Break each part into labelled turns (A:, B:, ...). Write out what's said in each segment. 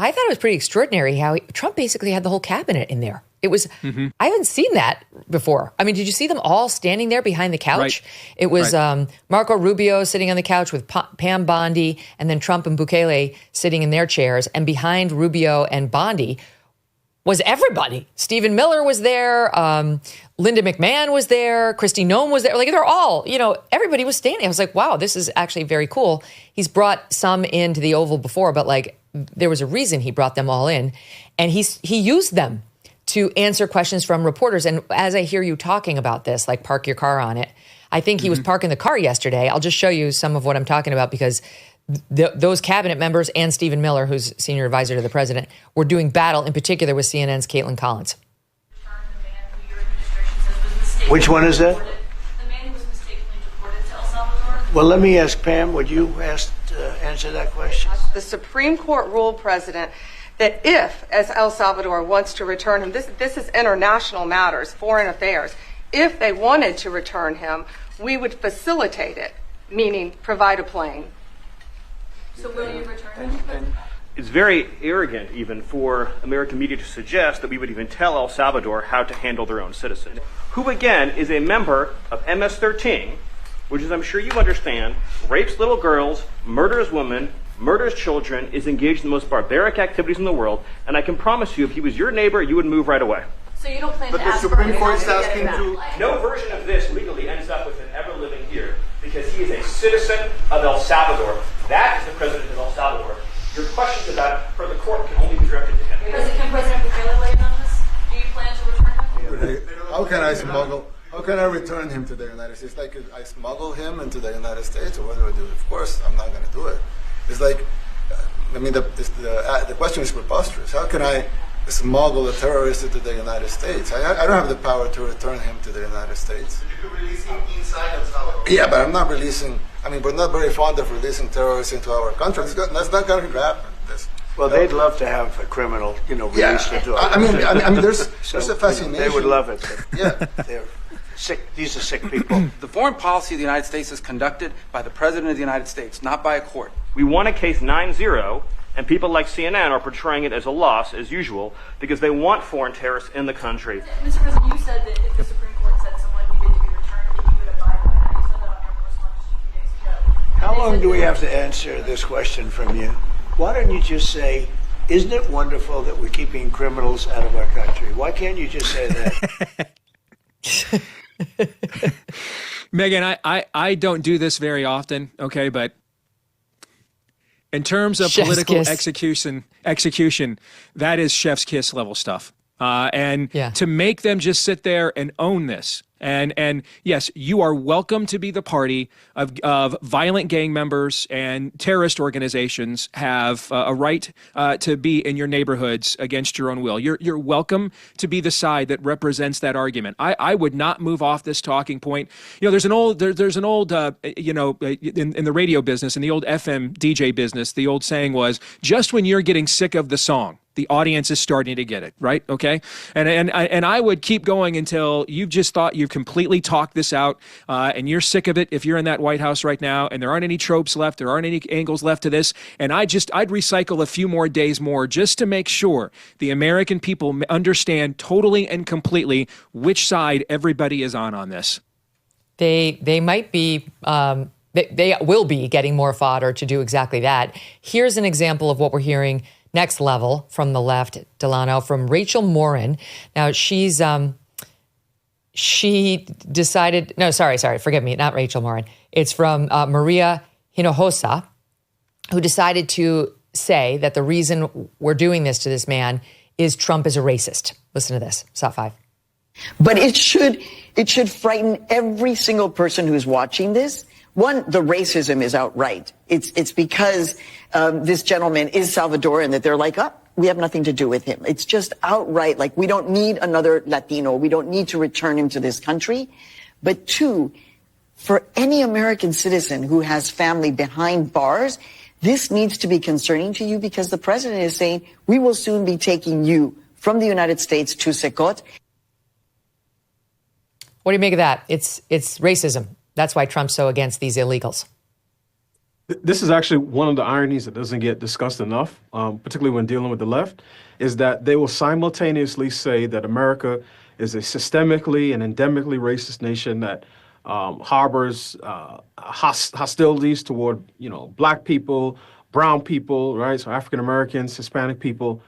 A: I thought it was pretty extraordinary how Trump basically had the whole cabinet in there. It was, I haven't seen that before. I mean, did you see them all standing there behind the couch?
B: Right.
A: It was Marco Rubio sitting on the couch with Pam Bondi, and then Trump and Bukele sitting in their chairs. And behind Rubio and Bondi was everybody. Stephen Miller was there. Linda McMahon was there. Kristi Noem was there. Like, they're all, everybody was standing. I was like, wow, this is actually very cool. He's brought some into the Oval before, but like, there was a reason he brought them all in. And he used them to answer questions from reporters. And as I hear you talking about this, like park your car on it, I think he was parking the car yesterday. I'll just show you some of what I'm talking about, because those cabinet members and Stephen Miller, who's senior advisor to the president, were doing battle, in particular with CNN's Caitlin Collins.
C: Which one is that?
D: The man who was mistakenly deported to El Salvador.
C: Well, let me ask Pam, would you answer that question?
E: The Supreme Court ruled, President, that if, as El Salvador wants to return him, this is international matters, foreign affairs, if they wanted to return him, we would facilitate it, meaning provide a plane.
D: So will you return him?
F: It's very arrogant even for American media to suggest that we would even tell El Salvador how to handle their own citizens, who again is a member of MS-13, which, as I'm sure you understand, rapes little girls, murders women, murders children, is engaged in the most barbaric activities in the world, and I can promise you, if he was your neighbor, you would move right away.
D: So you don't plan
G: But
D: to
G: the
D: ask
G: Supreme
D: for
G: Court is
D: to get
G: asking
D: him
G: to...
D: back?
F: No version of this legally ends up with him ever living here, because he is a citizen of El Salvador. That is the president of El Salvador. Your questions about for the court can only be directed to him.
D: Can President Bukele weigh in on this? Do you plan to return him?
G: How can I return him to the United States? Like, I smuggle him into the United States, or what do I do? Of course, I'm not going to do it. It's like, the question is preposterous. How can I smuggle a terrorist into the United States? I don't have the power to return him to the United States.
H: But you could release him inside El Salvador.
G: Yeah, but I'm not releasing. We're not very fond of releasing terrorists into our country. That's not going to happen.
C: Well, they'd love to have a criminal, released into our
G: country. There's a fascination.
C: They would love it.
G: Yeah,
C: they're sick. These are sick people.
I: The foreign policy of the United States is conducted by the President of the United States, not by a court.
F: We won a case 9-0, and people like CNN are portraying it as a loss, as usual, because they want foreign terrorists in the country.
D: Mr. President, you said that if the Supreme Court said someone needed to be returned, that you would abide by that. You said that on your correspondence just a few days ago.
C: How long do we have to answer this question from you? Why don't you just say, isn't it wonderful that we're keeping criminals out of our country? Why can't you just say that?
B: Megyn, I don't do this very often, okay, but in terms of
A: Chef's
B: political
A: kiss.
B: execution, that is chef's kiss level stuff. To make them just sit there and own this. And yes, you are welcome to be the party of violent gang members, and terrorist organizations have a right to be in your neighborhoods against your own will. You're welcome to be the side that represents that argument. I would not move off this talking point. There's an old in the radio business, in the old FM DJ business, the old saying was, just when you're getting sick of the song, the audience is starting to get it, right? Okay, and I would keep going until you've just thought you've completely talked this out, and you're sick of it. If you're in that White House right now, and there aren't any tropes left, there aren't any angles left to this, and I'd recycle a few more days more just to make sure the American people understand totally and completely which side everybody is on this.
A: They might be. They will be getting more fodder to do exactly that. Here's an example of what we're hearing. Next level from the left, Delano, from Rachel Morin. Now, she decided, no, sorry, forgive me, not Rachel Morin. It's from Maria Hinojosa, who decided to say that the reason we're doing this to this man is Trump is a racist. Listen to this, Top 5.
J: But it should frighten every single person who's watching this. One, the racism is outright. It's because this gentleman is Salvadoran that they're like, we have nothing to do with him. It's just outright, like, we don't need another Latino. We don't need to return him to this country. But two, for any American citizen who has family behind bars, this needs to be concerning to you, because the president is saying, we will soon be taking you from the United States to Secot.
A: What do you make of that? It's racism. That's why Trump's so against these illegals.
K: This is actually one of the ironies that doesn't get discussed enough, particularly when dealing with the left, is that they will simultaneously say that America is a systemically and endemically racist nation that harbors hostilities toward, black people, brown people, right? So African Americans, Hispanic people,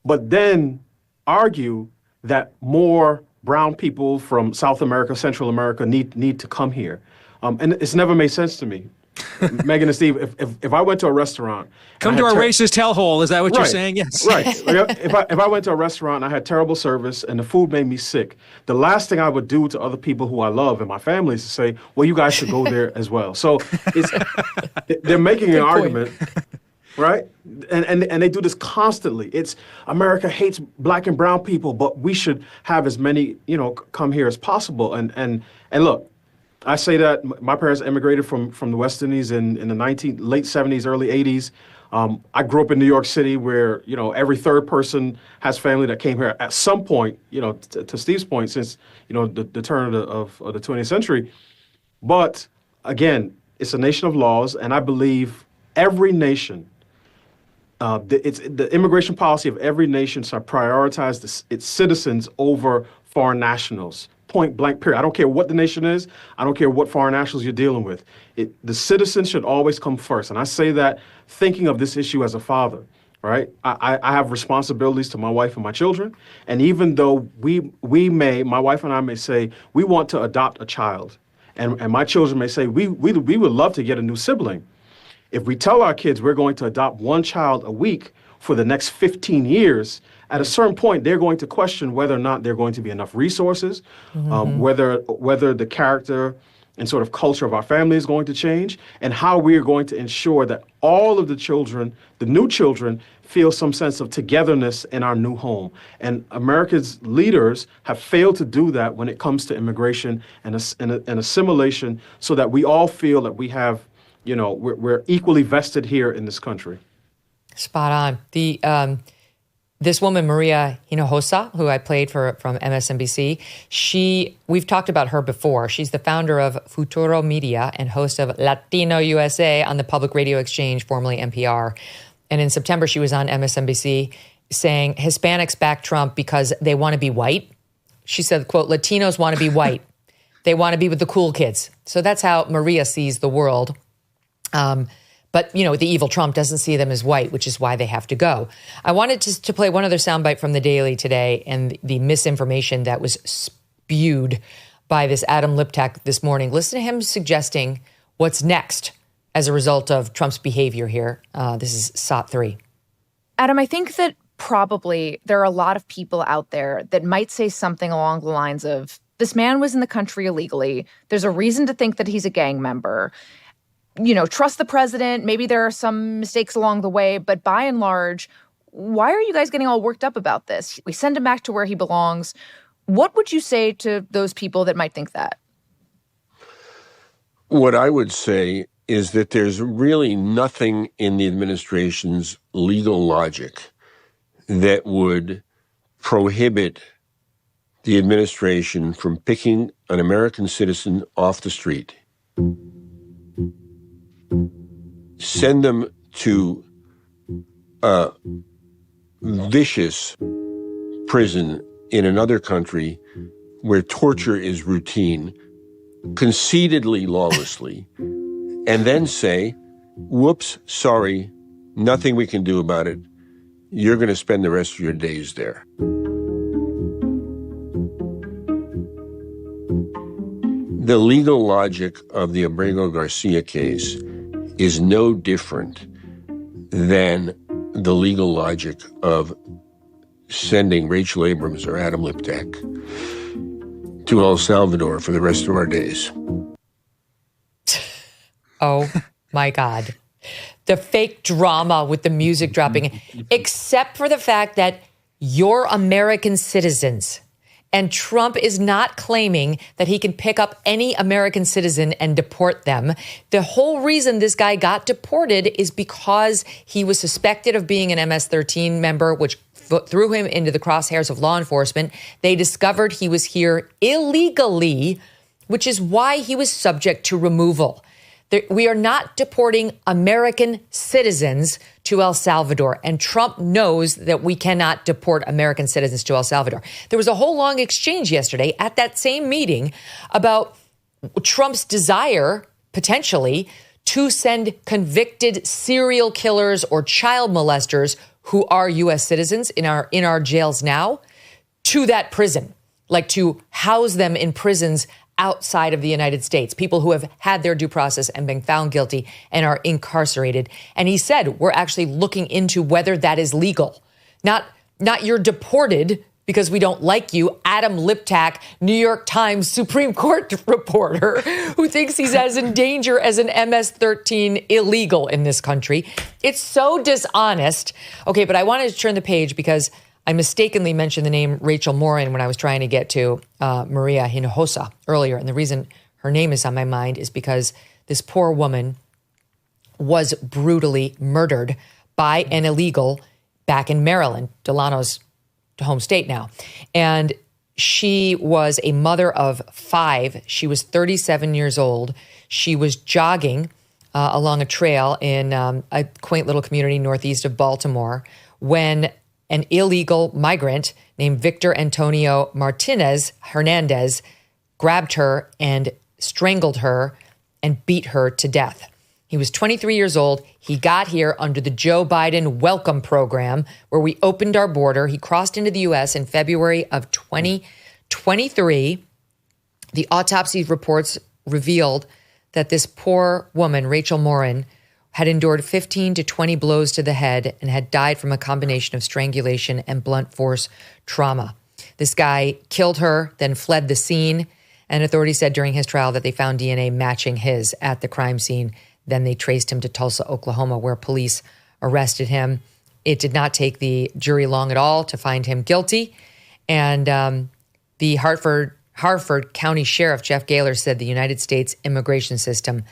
K: but then argue that more brown people from South America, Central America need to come here. And it's never made sense to me. Megyn and Steve, if I went to a restaurant,
B: come to our racist hellhole. Is that what you're saying? Yes.
K: Right. If I went to a restaurant and I had terrible service and the food made me sick, the last thing I would do to other people who I love and my family is to say, well, you guys should go there as well. So they're making an argument, right? And they do this constantly. It's America hates black and brown people, but we should have as many, come here as possible. And look, I say that my parents immigrated from the West Indies in the late 70s, early 80s. I grew up in New York City where, every third person has family that came here at some point, to Steve's point, since, the turn of the 20th century. But again, it's a nation of laws, and I believe every nation, the immigration policy of every nation should prioritize its citizens over foreign nationals. Point blank, period. I don't care what the nation is. I don't care what foreign nationals you're dealing with. The citizens should always come first. And I say that thinking of this issue as a father, right? I have responsibilities to my wife and my children. And even though my wife and I may say, we want to adopt a child. And my children may say, we would love to get a new sibling. If we tell our kids we're going to adopt one child a week for the next 15 years, at a certain point, they're going to question whether or not there are going to be enough resources, whether the character and sort of culture of our family is going to change, and how we are going to ensure that all of the children, the new children, feel some sense of togetherness in our new home. And America's leaders have failed to do that when it comes to immigration and assimilation, so that we all feel that we have, we're equally vested here in this country.
A: Spot on. This woman, Maria Hinojosa, who I played from MSNBC, we've talked about her before. She's the founder of Futuro Media and host of Latino USA on the Public Radio Exchange, formerly NPR. And in September, she was on MSNBC saying Hispanics back Trump because they want to be white. She said, quote, Latinos want to be white. They want to be with the cool kids. So that's how Maria sees the world. But, the evil Trump doesn't see them as white, which is why they have to go. I wanted to play one other soundbite from the Daily today and the misinformation that was spewed by this Adam Liptak this morning. Listen to him suggesting what's next as a result of Trump's behavior here. This is SOT 3.
L: Adam, I think that probably there are a lot of people out there that might say something along the lines of, this man was in the country illegally. There's a reason to think that he's a gang member. Trust the president. Maybe there are some mistakes along the way, but by and large, why are you guys getting all worked up about this? We send him back to where he belongs. What would you say to those people that might think that?
M: What I would say is that there's really nothing in the administration's legal logic that would prohibit the administration from picking an American citizen off the street, send them to a vicious prison in another country where torture is routine, conceitedly lawlessly, and then say, whoops, sorry, nothing we can do about it. You're going to spend the rest of your days there. The legal logic of the Abrego Garcia case is no different than the legal logic of sending Rachel Abrams or Adam Liptak to El Salvador for the rest of our days.
A: Oh, my God. The fake drama with the music dropping, except for the fact that you're American citizens. And Trump is not claiming that he can pick up any American citizen and deport them. The whole reason this guy got deported is because he was suspected of being an MS-13 member, which threw him into the crosshairs of law enforcement. They discovered he was here illegally, which is why he was subject to removal. We are not deporting American citizens to El Salvador. And Trump knows that we cannot deport American citizens to El Salvador. There was a whole long exchange yesterday at that same meeting about Trump's desire, potentially, to send convicted serial killers or child molesters who are U.S. citizens in our jails now to that prison, like to house them in prisons outside of the United States, people who have had their due process and been found guilty and are incarcerated. And he said, we're actually looking into whether that is legal. Not you're deported because we don't like you, Adam Liptak, New York Times Supreme Court reporter, who thinks he's as in danger as an MS-13 illegal in this country. It's so dishonest. Okay, but I wanted to turn the page because I mistakenly mentioned the name Rachel Morin when I was trying to get to Maria Hinojosa earlier. And the reason her name is on my mind is because this poor woman was brutally murdered by an illegal back in Maryland, Delano's home state now. And she was a mother of 5. She was 37 years old. She was jogging along a trail in a quaint little community northeast of Baltimore when an illegal migrant named Victor Antonio Hernandez grabbed her and strangled her and beat her to death. He was 23 years old. He got here under the Joe Biden Welcome Program, where we opened our border. He crossed into the U.S. in February of 2023. The autopsy reports revealed that this poor woman, Rachel Morin, had endured 15 to 20 blows to the head and had died from a combination of strangulation and blunt force trauma. This guy killed her, then fled the scene, and authorities said during his trial that they found DNA matching his at the crime scene. Then they traced him to Tulsa, Oklahoma, where police arrested him. It did not take the jury long at all to find him guilty. And the Harford County Sheriff, Jeff Gaylor, said the United States immigration system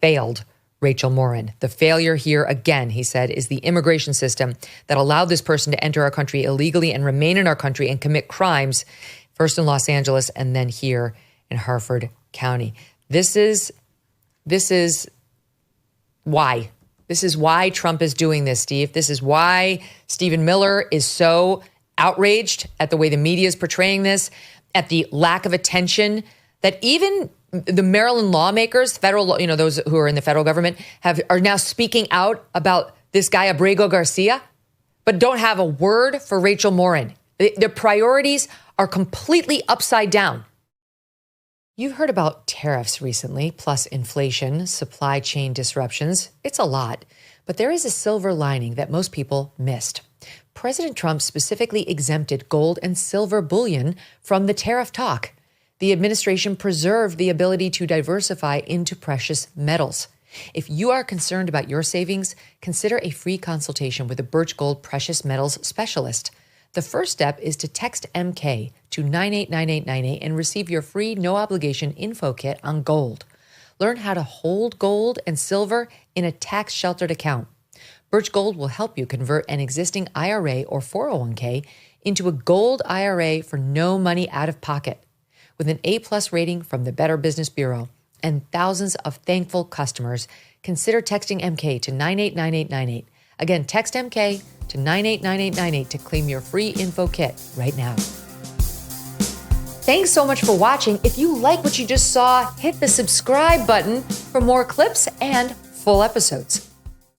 A: failed Rachel Morin. The failure here, again, he said, is the immigration system that allowed this person to enter our country illegally and remain in our country and commit crimes, first in Los Angeles and then here in Harford County. This is why. This is why Trump is doing this, Steve. This is why Stephen Miller is so outraged at the way the media is portraying this, at the lack of attention that even the Maryland lawmakers, those who are in the federal government, are now speaking out about this guy, Abrego Garcia, but don't have a word for Rachel Morin. Their priorities are completely upside down. You've heard about tariffs recently, plus inflation, supply chain disruptions. It's a lot, but there is a silver lining that most people missed. President Trump specifically exempted gold and silver bullion from the tariff talk. The administration preserved the ability to diversify into precious metals. If you are concerned about your savings, consider a free consultation with a Birch Gold precious metals specialist. The first step is to text MK to 989898 and receive your free no-obligation info kit on gold. Learn how to hold gold and silver in a tax-sheltered account. Birch Gold will help you convert an existing IRA or 401k into a gold IRA for no money out of pocket. With an A+ rating from the Better Business Bureau and thousands of thankful customers, consider texting MK to 989898. Again, text MK to 989898 to claim your free info kit right now. Thanks so much for watching. If you like what you just saw, hit the subscribe button for more clips and full episodes.